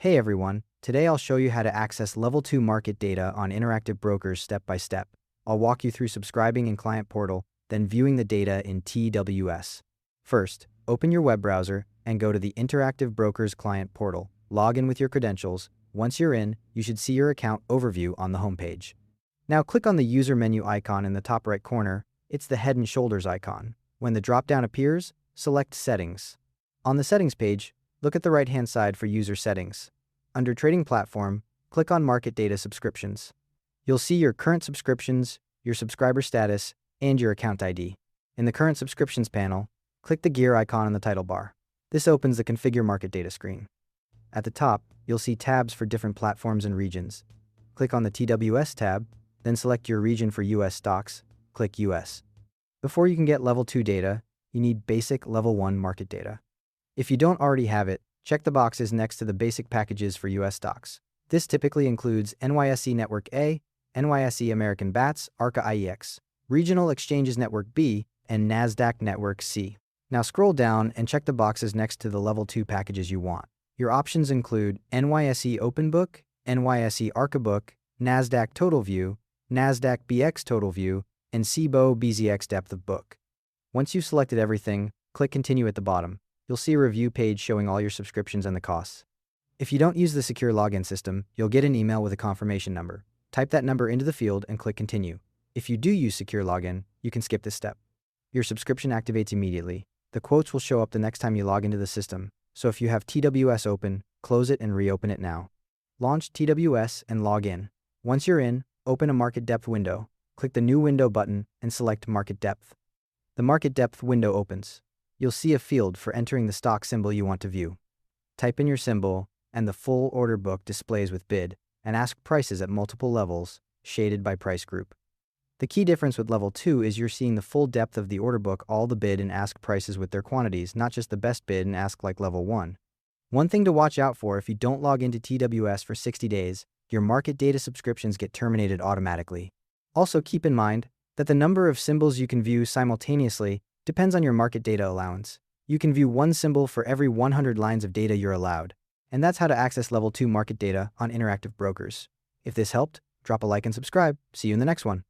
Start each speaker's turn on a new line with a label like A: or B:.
A: Hey everyone, today I'll show you how to access Level 2 market data on Interactive Brokers step by step. I'll walk you through subscribing in Client Portal, then viewing the data in TWS. First, open your web browser and go to the Interactive Brokers Client Portal. Log in with your credentials. Once you're in, you should see your account overview on the homepage. Now click on the user menu icon in the top right corner. It's the head and shoulders icon. When the drop-down appears, select Settings. On the Settings page, look at the right-hand side for User Settings. Under Trading Platform, click on Market Data Subscriptions. You'll see your current subscriptions, your subscriber status, and your account ID. In the Current Subscriptions panel, click the gear icon in the title bar. This opens the Configure Market Data screen. At the top, you'll see tabs for different platforms and regions. Click on the TWS tab, then select your region for US stocks. Click US. Before you can get Level 2 data, you need basic Level 1 market data. If you don't already have it, check the boxes next to the basic packages for US stocks. This typically includes NYSE Network A, NYSE American BATS, ARCA IEX, Regional Exchanges Network B, and NASDAQ Network C. Now scroll down and check the boxes next to the Level 2 packages you want. Your options include NYSE Open Book, NYSE ARCA Book, NASDAQ Total View, NASDAQ BX Total View, and CBOE BZX Depth of Book. Once you've selected everything, click Continue at the bottom. You'll see a review page showing all your subscriptions and the costs. If you don't use the secure login system, you'll get an email with a confirmation number. Type that number into the field and click Continue. If you do use secure login, you can skip this step. Your subscription activates immediately. The quotes will show up the next time you log into the system, so if you have TWS open, close it and reopen it now. Launch TWS and log in. Once you're in, open a Market Depth window. Click the New Window button and select Market Depth. The Market Depth window opens. You'll see a field for entering the stock symbol you want to view. Type in your symbol, and the full order book displays with bid and ask prices at multiple levels, shaded by price group. The key difference with Level 2 is you're seeing the full depth of the order book, all the bid and ask prices with their quantities, not just the best bid and ask like Level 1. One thing to watch out for: if you don't log into TWS for 60 days, your market data subscriptions get terminated automatically. Also keep in mind that the number of symbols you can view simultaneously depends on your market data allowance. You can view one symbol for every 100 lines of data you're allowed. And that's how to access Level 2 market data on Interactive Brokers. If this helped, drop a like and subscribe. See you in the next one.